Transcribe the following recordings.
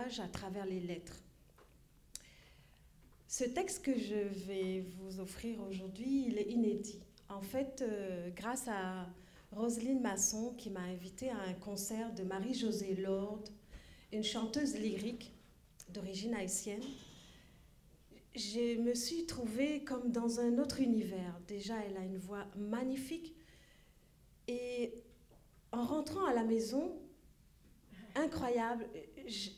à travers les lettres. Ce texte que je vais vous offrir aujourd'hui, il est inédit. En fait, grâce à Roselyne Masson qui m'a invitée à un concert de Marie-Josée Lord, une chanteuse lyrique d'origine haïtienne, je me suis trouvée comme dans un autre univers. Déjà, elle a une voix magnifique. Et en rentrant à la maison, incroyable,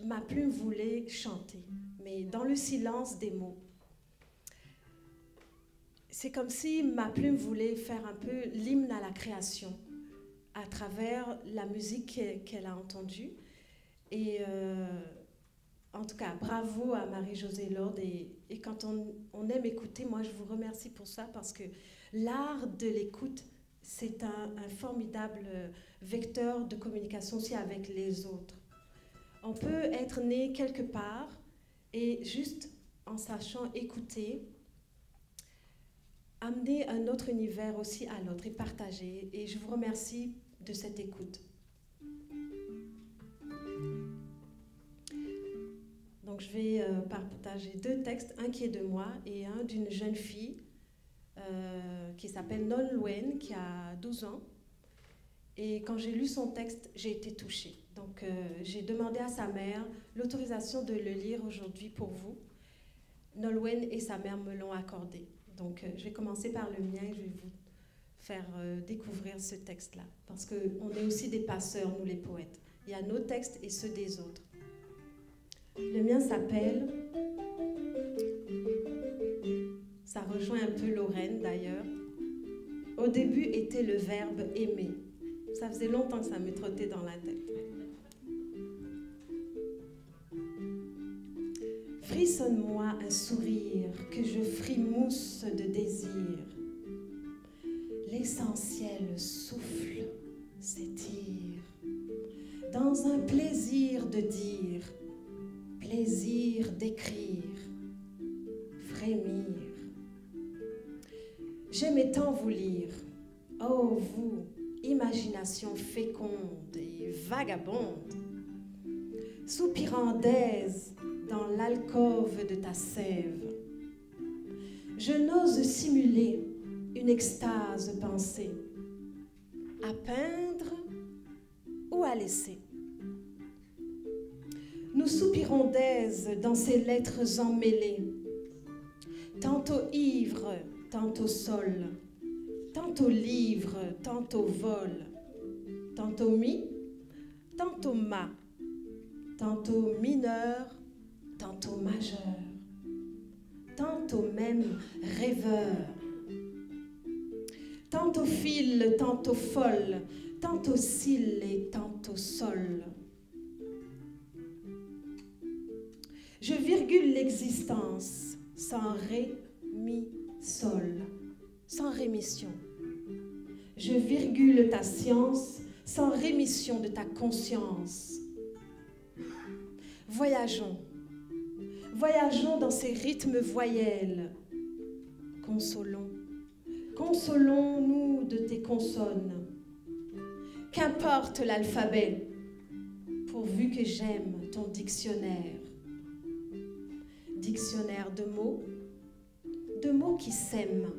ma plume voulait chanter, mais dans le silence des mots. C'est comme si ma plume voulait faire un peu l'hymne à la création à travers la musique qu'elle a entendue. Et en tout cas, bravo à Marie-Josée Lord. Et quand on aime écouter, moi je vous remercie pour ça parce que l'art de l'écoute, c'est un formidable vecteur de communication aussi avec les autres. On peut être né quelque part et juste en sachant écouter, amener un autre univers aussi à l'autre et partager. Et je vous remercie de cette écoute. Donc je vais partager deux textes, un qui est de moi et un d'une jeune fille qui s'appelle Non Luen, qui a 12 ans. Et quand j'ai lu son texte, j'ai été touchée. Donc j'ai demandé à sa mère l'autorisation de le lire aujourd'hui pour vous. Nolwenn et sa mère me l'ont accordé. Donc je vais commencer par le mien et je vais vous faire découvrir ce texte-là. Parce qu'on est aussi des passeurs, nous les poètes. Il y a nos textes et ceux des autres. Le mien s'appelle... Ça rejoint un peu Lorraine d'ailleurs. Au début était le verbe aimer. Ça faisait longtemps que ça me trottait dans la tête. Frissonne-moi un sourire, que je frimousse de désir. L'essentiel souffle, s'étire, dans un plaisir de dire, plaisir d'écrire, frémir. J'aimais tant vous lire, oh vous, imagination féconde et vagabonde, soupirant d'aise dans l'alcôve de ta sève. Je n'ose simuler une extase pensée, à peindre ou à laisser. Nous soupirons d'aise dans ces lettres emmêlées, tantôt ivre, tantôt sol, tantôt livre, tantôt vol, tantôt mi, tantôt ma, tantôt mineur, tantôt majeur, tantôt même rêveur, tantôt file, tantôt folle, tantôt cille et tantôt sol. Je virgule l'existence sans ré, mi, sol, sans rémission. Je virgule ta science sans rémission de ta conscience. Voyageons. Voyageons dans ces rythmes voyelles. Consolons. Consolons-nous de tes consonnes. Qu'importe l'alphabet, pourvu que j'aime ton dictionnaire. Dictionnaire de mots qui s'aiment,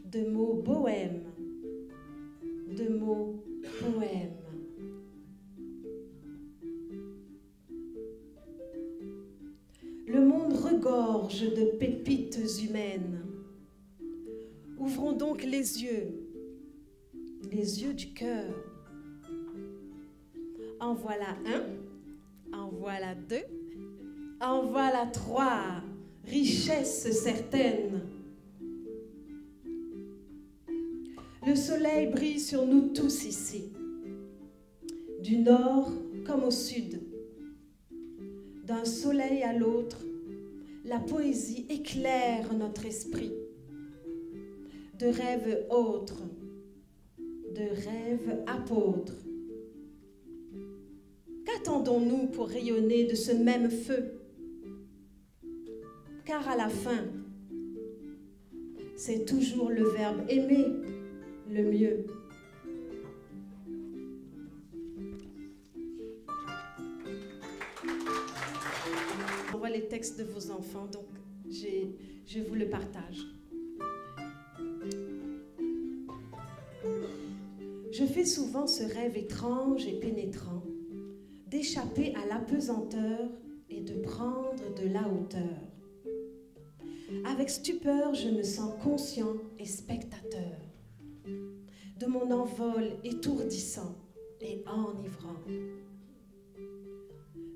de mots bohèmes, de mots poèmes. Le monde regorge de pépites humaines. Ouvrons donc les yeux du cœur. En voilà un, en voilà deux, en voilà trois, richesse certaine. Le soleil brille sur nous tous ici, du nord comme au sud. D'un soleil à l'autre, la poésie éclaire notre esprit. De rêves autres, de rêves apôtres. Qu'attendons-nous pour rayonner de ce même feu? Car à la fin, c'est toujours le verbe aimer le mieux. On voit les textes de vos enfants, donc je vous le partage. Je fais souvent ce rêve étrange et pénétrant, d'échapper à l'apesanteur et de prendre de la hauteur. Avec stupeur, je me sens conscient et spectateur de mon envol étourdissant et enivrant.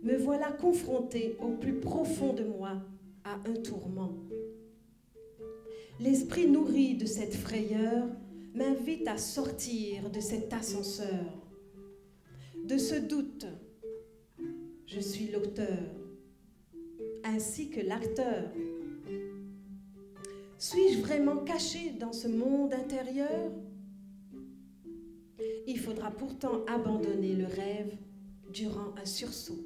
Me voilà confronté au plus profond de moi à un tourment. L'esprit nourri de cette frayeur m'invite à sortir de cet ascenseur, de ce doute. Je suis l'auteur, ainsi que l'acteur. Suis-je vraiment caché dans ce monde intérieur? Il faudra pourtant abandonner le rêve durant un sursaut.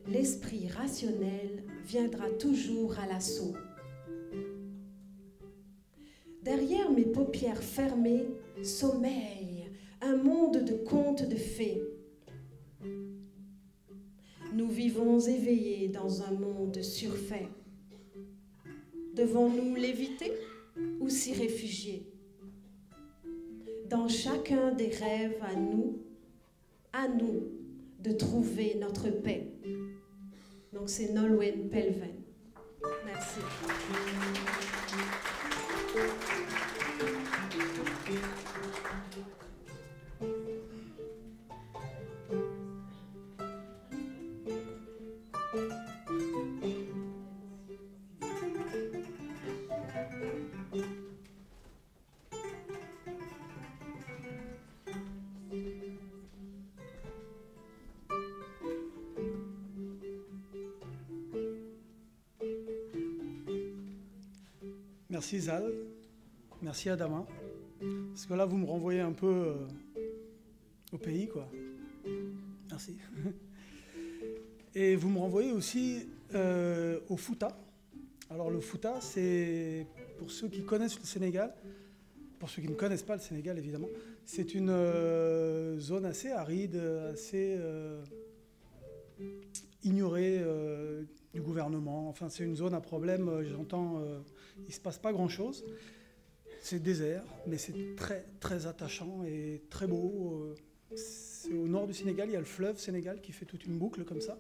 L'esprit rationnel viendra toujours à l'assaut. Derrière mes paupières fermées sommeille un monde de contes de fées. Nous vivons éveillés dans un monde surfait. Devons-nous l'éviter ou s'y réfugier? Dans chacun des rêves à nous de trouver notre paix. Donc c'est Nolwenn Pelven. Merci. Merci Zal, merci Adama, parce que là vous me renvoyez un peu au pays, quoi. Merci. Et vous me renvoyez aussi au Fouta. Alors le Fouta, c'est, pour ceux qui connaissent le Sénégal, pour ceux qui ne connaissent pas le Sénégal évidemment, c'est une zone assez aride, assez ignorée du gouvernement. Enfin, c'est une zone à problème, j'entends, il ne se passe pas grand-chose. C'est désert, mais c'est très, très attachant et très beau. C'est au nord du Sénégal, il y a le fleuve Sénégal qui fait toute une boucle comme ça.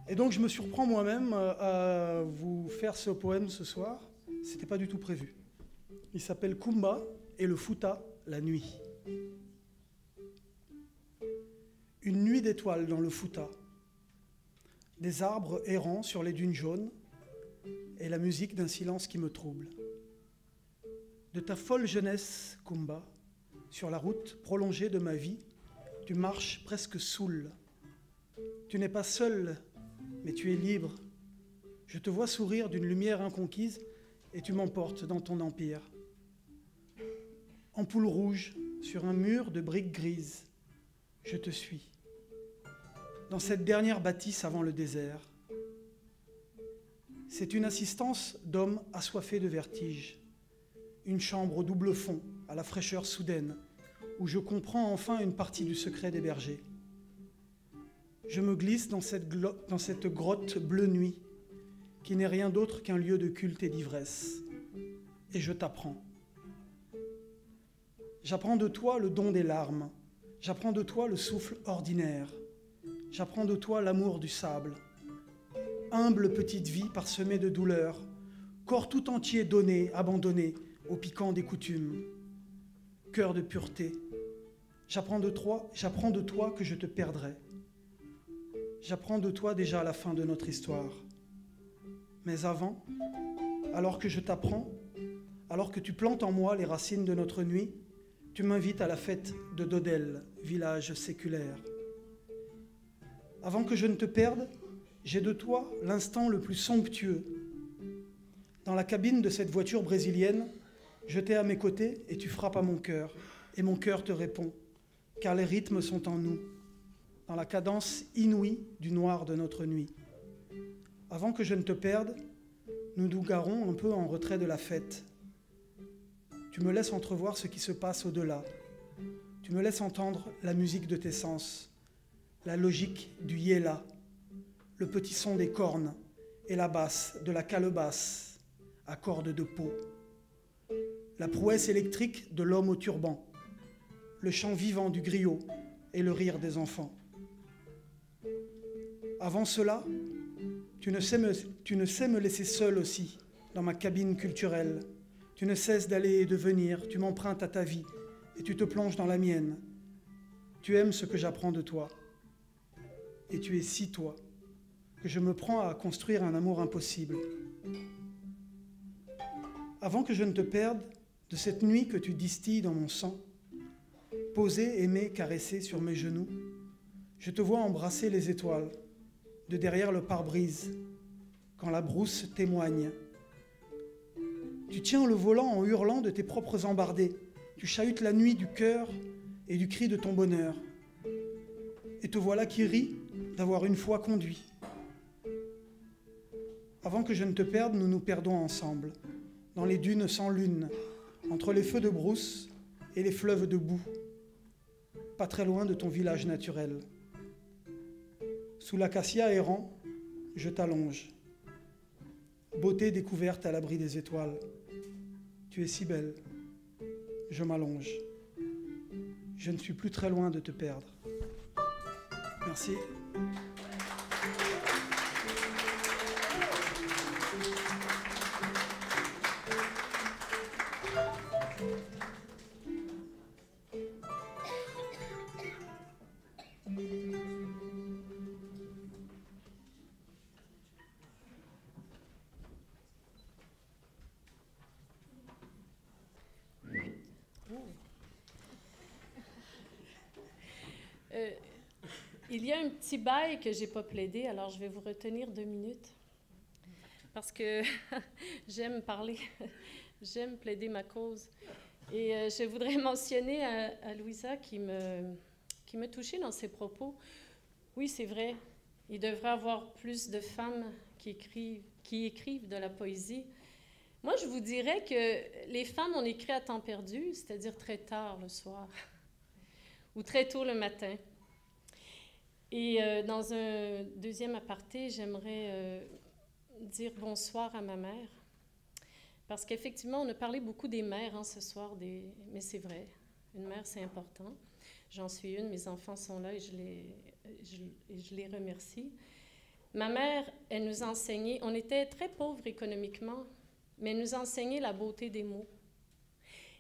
Et donc, je me surprends moi-même à vous faire ce poème ce soir. Ce n'était pas du tout prévu. Il s'appelle Kumba et le Fouta, la nuit. Une nuit d'étoiles dans le Fouta. Des arbres errants sur les dunes jaunes et la musique d'un silence qui me trouble. De ta folle jeunesse, Kumba, sur la route prolongée de ma vie, tu marches presque saoul. Tu n'es pas seul, mais tu es libre. Je te vois sourire d'une lumière inconquise et tu m'emportes dans ton empire. Ampoule rouge sur un mur de briques grises, je te suis. Dans cette dernière bâtisse avant le désert. C'est une assistance d'hommes assoiffés de vertige. Une chambre au double fond, à la fraîcheur soudaine, où je comprends enfin une partie du secret des bergers. Je me glisse dans cette grotte bleue nuit, qui n'est rien d'autre qu'un lieu de culte et d'ivresse. Et je t'apprends. J'apprends de toi le don des larmes. J'apprends de toi le souffle ordinaire. J'apprends de toi l'amour du sable. Humble petite vie parsemée de douleurs, corps tout entier donné, abandonné au piquant des coutumes. Cœur de pureté, j'apprends de toi que je te perdrai. J'apprends de toi déjà à la fin de notre histoire. Mais avant, alors que je t'apprends, alors que tu plantes en moi les racines de notre nuit, tu m'invites à la fête de Dodel, village séculaire. Avant que je ne te perde, j'ai de toi l'instant le plus somptueux. Dans la cabine de cette voiture brésilienne, je t'ai à mes côtés et tu frappes à mon cœur. Et mon cœur te répond, car les rythmes sont en nous, dans la cadence inouïe du noir de notre nuit. Avant que je ne te perde, nous nous garons un peu en retrait de la fête. Tu me laisses entrevoir ce qui se passe au-delà. Tu me laisses entendre la musique de tes sens, la logique du yéla, le petit son des cornes et la basse de la calebasse à cordes de peau, la prouesse électrique de l'homme au turban, le chant vivant du griot et le rire des enfants. Avant cela, tu ne sais me laisser seul aussi dans ma cabine culturelle. Tu ne cesses d'aller et de venir, tu m'empruntes à ta vie et tu te plonges dans la mienne. Tu aimes ce que j'apprends de toi. Et tu es si toi que je me prends à construire un amour impossible. Avant que je ne te perde, de cette nuit que tu distilles dans mon sang, posé, aimé, caressé sur mes genoux, je te vois embrasser les étoiles, de derrière le pare-brise, quand la brousse témoigne. Tu tiens le volant en hurlant de tes propres embardées, tu chahutes la nuit du cœur et du cri de ton bonheur. Et te voilà qui rit d'avoir une fois conduit. Avant que je ne te perde, nous nous perdons ensemble, dans les dunes sans lune, entre les feux de brousse et les fleuves de boue, pas très loin de ton village naturel. Sous l'acacia errant, je t'allonge. Beauté découverte à l'abri des étoiles. Tu es si belle. Je m'allonge. Je ne suis plus très loin de te perdre. Merci. Il y a un petit bail que je n'ai pas plaidé, alors je vais vous retenir 2 minutes. Parce que j'aime parler, j'aime plaider ma cause. Et je voudrais mentionner à Louisa qui me touchait dans ses propos. Oui, c'est vrai, il devrait y avoir plus de femmes qui écrivent de la poésie. Moi, je vous dirais que les femmes, on écrit à temps perdu, c'est-à-dire très tard le soir ou très tôt le matin. Et dans un deuxième aparté, j'aimerais dire bonsoir à ma mère. Parce qu'effectivement, on a parlé beaucoup des mères ce soir, mais c'est vrai, une mère, c'est important. J'en suis une, mes enfants sont là et je les remercie. Ma mère, elle nous enseignait, on était très pauvres économiquement, mais elle nous enseignait la beauté des mots.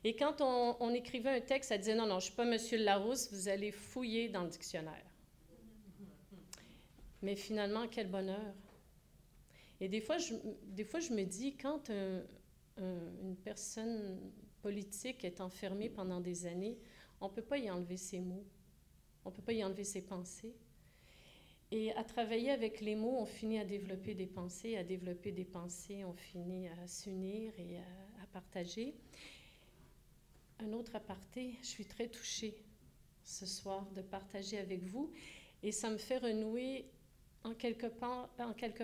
Et quand on écrivait un texte, elle disait « Non, je ne suis pas Monsieur Larousse, vous allez fouiller dans le dictionnaire. » Mais finalement, quel bonheur. Et des fois, je me dis, quand une personne politique est enfermée pendant des années, on ne peut pas y enlever ses mots, on ne peut pas y enlever ses pensées. Et à travailler avec les mots, on finit à développer des pensées, on finit à s'unir et à partager. Un autre aparté, je suis très touchée ce soir de partager avec vous et ça me fait renouer en quelque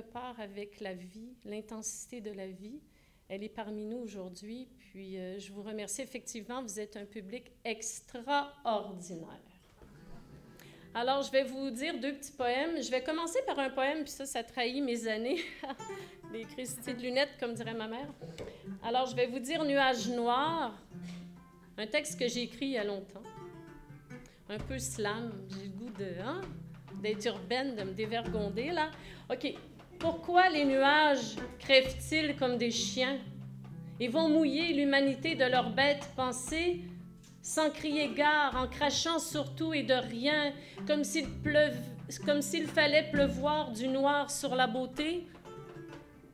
part avec la vie, l'intensité de la vie. Elle est parmi nous aujourd'hui, puis je vous remercie. Effectivement, vous êtes un public extraordinaire. Alors, je vais vous dire 2 petits poèmes. Je vais commencer par un poème, puis ça trahit mes années. Les critiques de lunettes, comme dirait ma mère. Alors, je vais vous dire « Nuages noirs », un texte que j'ai écrit il y a longtemps. Un peu slam, j'ai le goût d'être urbaine, de me dévergonder, là. OK. Pourquoi les nuages crèvent-ils comme des chiens et vont mouiller l'humanité de leurs bêtes pensées sans crier gare, en crachant sur tout et de rien, comme s'il fallait pleuvoir du noir sur la beauté?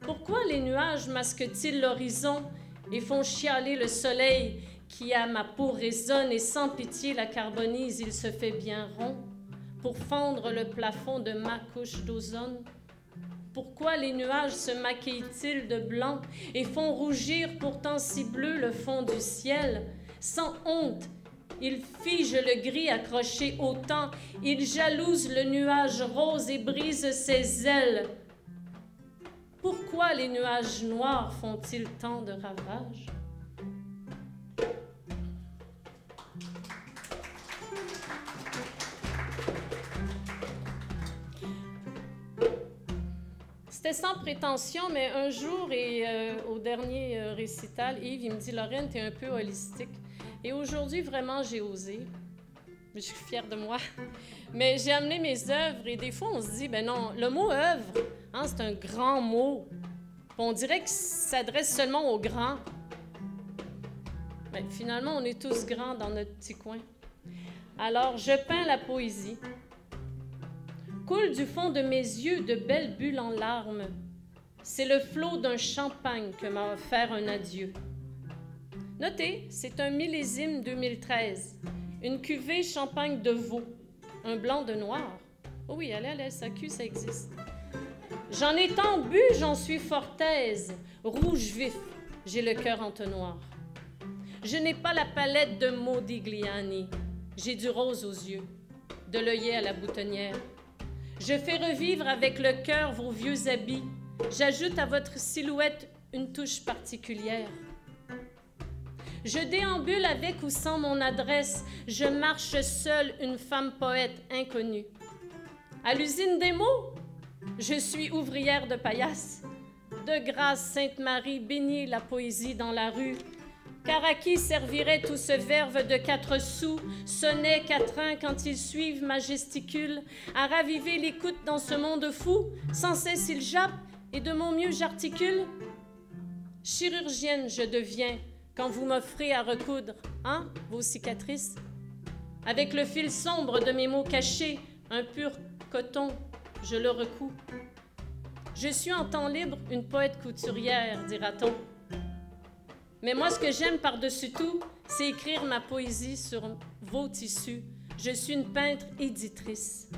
Pourquoi les nuages masquent-ils l'horizon et font chialer le soleil qui à ma peau résonne et sans pitié la carbonise, il se fait bien rond pour fendre le plafond de ma couche d'ozone? Pourquoi les nuages se maquillent-ils de blanc et font rougir pourtant si bleu le fond du ciel? Sans honte, ils figent le gris accroché au temps, ils jalousent le nuage rose et brisent ses ailes. Pourquoi les nuages noirs font-ils tant de ravages? C'était sans prétention, mais un jour, au dernier récital, Yves, il me dit « Lorraine, t'es un peu holistique. » Et aujourd'hui, vraiment, j'ai osé. Je suis fière de moi. Mais j'ai amené mes œuvres et des fois, on se dit « Ben non, le mot « œuvre hein, », c'est un grand mot. On dirait qu'il s'adresse seulement aux grands. Mais finalement, on est tous grands dans notre petit coin. Alors, je peins la poésie. Coule du fond de mes yeux de belles bulles en larmes. C'est le flot d'un champagne que m'a offert un adieu. Notez, c'est un millésime 2013. Une cuvée champagne de veau. Un blanc de noir. Oh oui, allez à la SAQ, ça existe. J'en ai tant bu, j'en suis fort aise. Rouge vif, j'ai le cœur entonnoir. Je n'ai pas la palette de Modigliani. J'ai du rose aux yeux, de l'œillet à la boutonnière. Je fais revivre avec le cœur vos vieux habits. J'ajoute à votre silhouette une touche particulière. Je déambule avec ou sans mon adresse. Je marche seule, une femme poète inconnue. À l'usine des mots, je suis ouvrière de paillasse. De grâce, Sainte-Marie, bénis la poésie dans la rue. Car à qui servirait tout ce verve de 4 sous, sonnet, quatrain, quand ils suivent ma gesticule, à raviver l'écoute dans ce monde fou, sans cesse il jappe, et de mon mieux j'articule. Chirurgienne je deviens, quand vous m'offrez à recoudre, hein, vos cicatrices. Avec le fil sombre de mes mots cachés, un pur coton, je le recouds. Je suis en temps libre une poète couturière, dira-t-on. Mais moi, ce que j'aime par-dessus tout, c'est écrire ma poésie sur vos tissus. Je suis une peintre éditrice.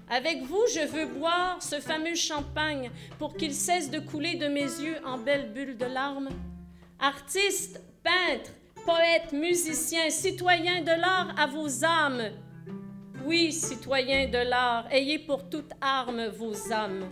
Avec vous, je veux boire ce fameux champagne pour qu'il cesse de couler de mes yeux en belles bulles de larmes. Artistes, peintres, poètes, musiciens, citoyens de l'art à vos âmes. Oui, citoyens de l'art, ayez pour toute arme vos âmes.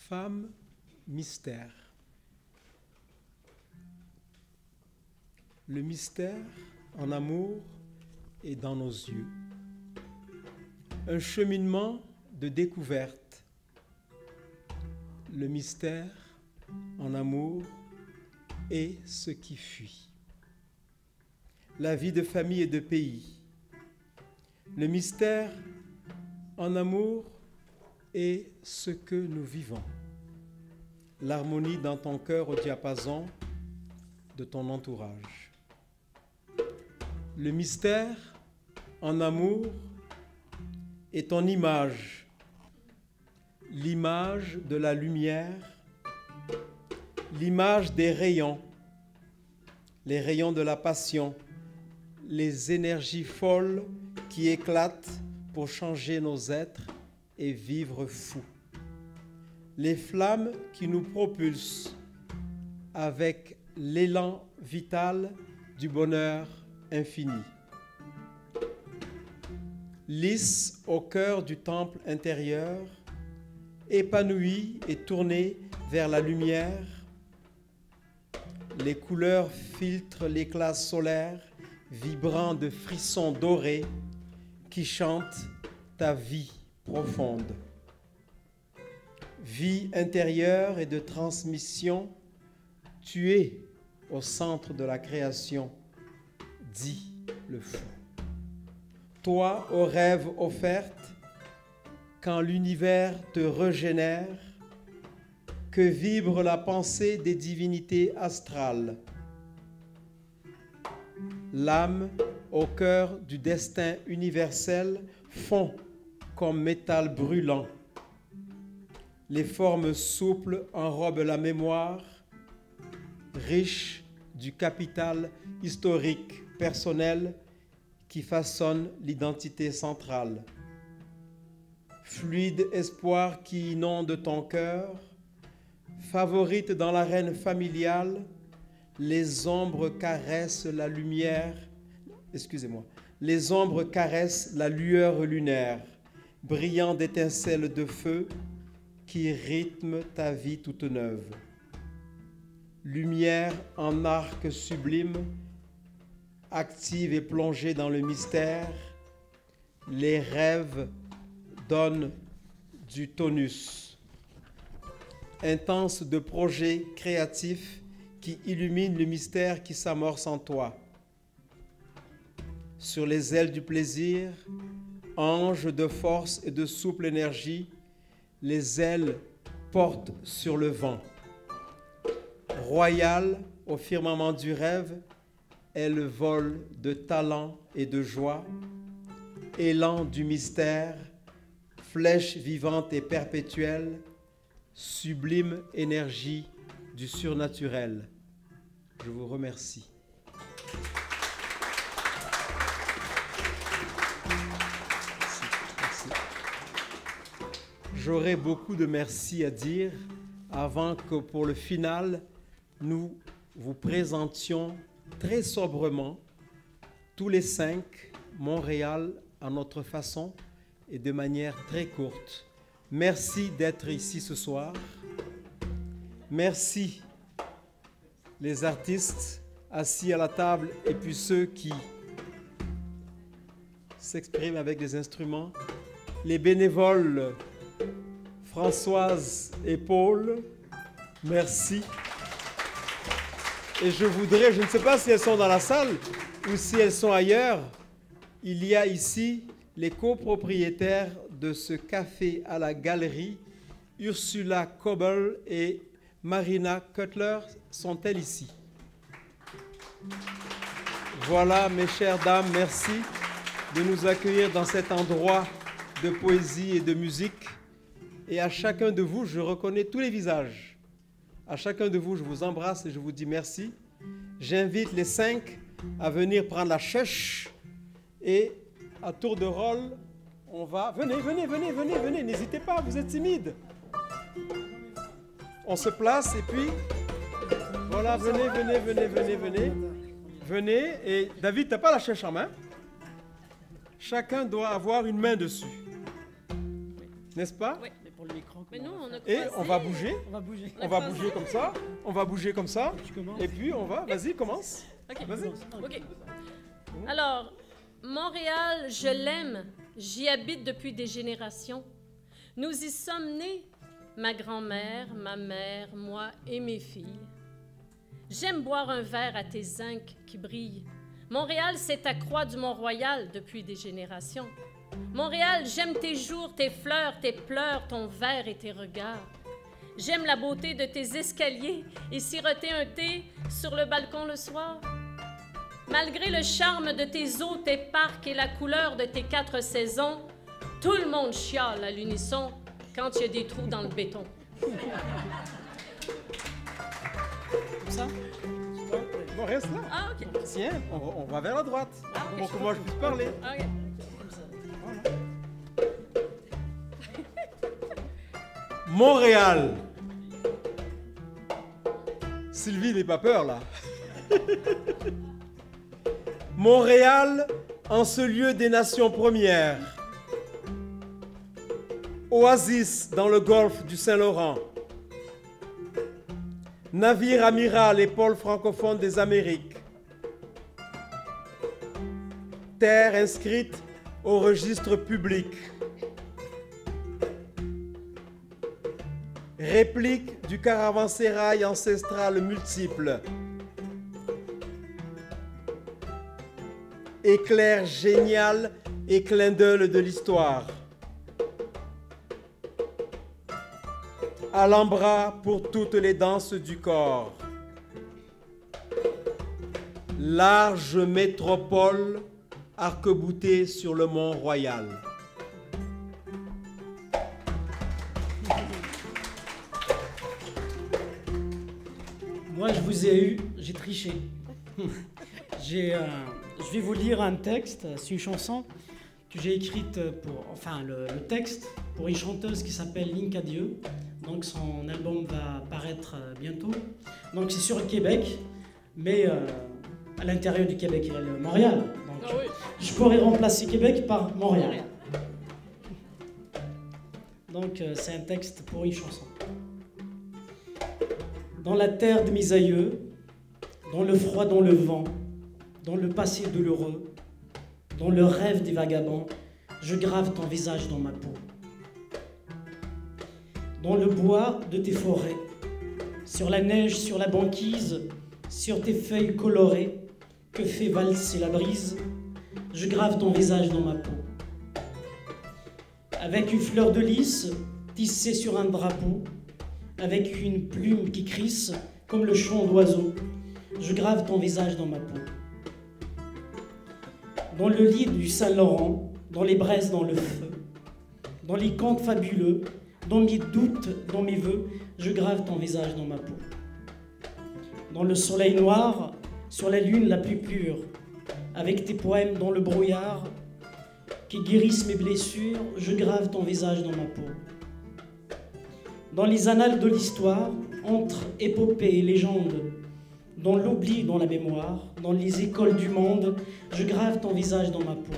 Femme mystère. Le mystère en amour est dans nos yeux. Un cheminement de découverte. Le mystère en amour est ce qui fuit. La vie de famille et de pays. Le mystère en amour est ce que nous vivons. L'harmonie dans ton cœur au diapason de ton entourage. Le mystère en amour est ton image, l'image de la lumière, l'image des rayons, les rayons de la passion, les énergies folles qui éclatent pour changer nos êtres et vivre fous. Les flammes qui nous propulsent avec l'élan vital du bonheur infini. Lisse au cœur du temple intérieur, épanouie et tournée vers la lumière, les couleurs filtrent l'éclat solaire, vibrant de frissons dorés qui chantent ta vie profonde. Vie intérieure et de transmission, tu es au centre de la création, dit le fou. Toi, aux rêves offertes, quand l'univers te régénère, que vibre la pensée des divinités astrales. L'âme au cœur du destin universel fond comme métal brûlant. Les formes souples enrobent la mémoire, riche du capital historique personnel qui façonne l'identité centrale. Fluide espoir qui inonde ton cœur, favorite dans l'arène familiale, les ombres caressent la lumière, les ombres caressent la lueur lunaire, brillant d'étincelles de feu qui rythment ta vie toute neuve. Lumière en arc sublime, active et plongée dans le mystère, les rêves donnent du tonus. Intense de projets créatifs qui illuminent le mystère qui s'amorce en toi. Sur les ailes du plaisir, ange de force et de souple énergie, les ailes portent sur le vent. Royale au firmament du rêve, elle vole de talent et de joie, élan du mystère, flèche vivante et perpétuelle, sublime énergie du surnaturel. Je vous remercie. Merci. J'aurais beaucoup de merci à dire avant que pour le final, nous vous présentions très sobrement, tous les 5, Montréal à notre façon et de manière très courte. Merci d'être ici ce soir. Merci les artistes assis à la table et puis ceux qui s'expriment avec des instruments. Les bénévoles Françoise et Paul, merci. Et je voudrais, je ne sais pas si elles sont dans la salle ou si elles sont ailleurs, il y a ici les copropriétaires de ce café à la galerie, Ursula Kobel et Marina Cutler, sont-elles ici? Voilà, mes chères dames, merci de nous accueillir dans cet endroit de poésie et de musique. Et à chacun de vous, je reconnais tous les visages. À chacun de vous, je vous embrasse et je vous dis merci. J'invite les 5 à venir prendre la chèche et à tour de rôle, on va... Venez, n'hésitez pas, vous êtes timides. On se place et puis... Voilà, venez. Venez, et David, tu n'as pas la chèche en main. Chacun doit avoir une main dessus. N'est-ce pas? Oui. Pour le micro. Mais nous, on a Et croisé. on va bouger. On va bouger. On va bouger comme ça. Tu commences. Et puis on va... Vas-y, commence. OK. Vas-y. OK. Alors, Montréal, je l'aime. J'y habite depuis des générations. Nous y sommes nés, ma grand-mère, ma mère, moi et mes filles. J'aime boire un verre à tes zincs qui brillent. Montréal, c'est ta croix du Mont-Royal depuis des générations. Montréal, j'aime tes jours, tes fleurs, tes pleurs, ton verre et tes regards. J'aime la beauté de tes escaliers et siroter un thé sur le balcon le soir. Malgré le charme de tes eaux, tes parcs et la couleur de tes 4 saisons, tout le monde chiale à l'unisson quand il y a des trous dans le béton. Comme ça? Bon, reste là. Ah, OK. Tiens, on va vers la droite. Ah, OK. Pour que moi je puisse parler. OK. Montréal. Sylvie n'est pas peur là. Montréal, en ce lieu des nations premières. Oasis dans le golfe du Saint-Laurent. Navire amiral et pôle francophone des Amériques. Terre inscrite au registre public. Réplique du caravansérail ancestral multiple. Éclair génial et clin d'œil de l'histoire. Alhambra pour toutes les danses du corps. Large métropole arc-boutée sur le Mont-Royal. Moi, je vous vous ai eu, j'ai triché. Je vais vous lire un texte, c'est une chanson que j'ai écrite le texte pour une chanteuse qui s'appelle Linka Dieu. Donc son album va paraître bientôt. Donc c'est sur le Québec, mais à l'intérieur du Québec, il y a le Montréal. Donc je pourrais remplacer Québec par Montréal. Donc c'est un texte pour une chanson. Dans la terre de mes aïeux, dans le froid, dans le vent, dans le passé douloureux, dans le rêve des vagabonds, je grave ton visage dans ma peau. Dans le bois de tes forêts, sur la neige, sur la banquise, sur tes feuilles colorées, que fait valser la brise, je grave ton visage dans ma peau. Avec une fleur de lys tissée sur un drapeau, avec une plume qui crisse comme le chant d'oiseau, je grave ton visage dans ma peau. Dans le lit du Saint-Laurent, dans les braises, dans le feu, dans les contes fabuleux, dans mes doutes, dans mes vœux, je grave ton visage dans ma peau. Dans le soleil noir, sur la lune la plus pure, avec tes poèmes dans le brouillard, qui guérissent mes blessures, je grave ton visage dans ma peau. Dans les annales de l'histoire, entre épopées et légendes, dans l'oubli, dans la mémoire, dans les écoles du monde, je grave ton visage dans ma peau.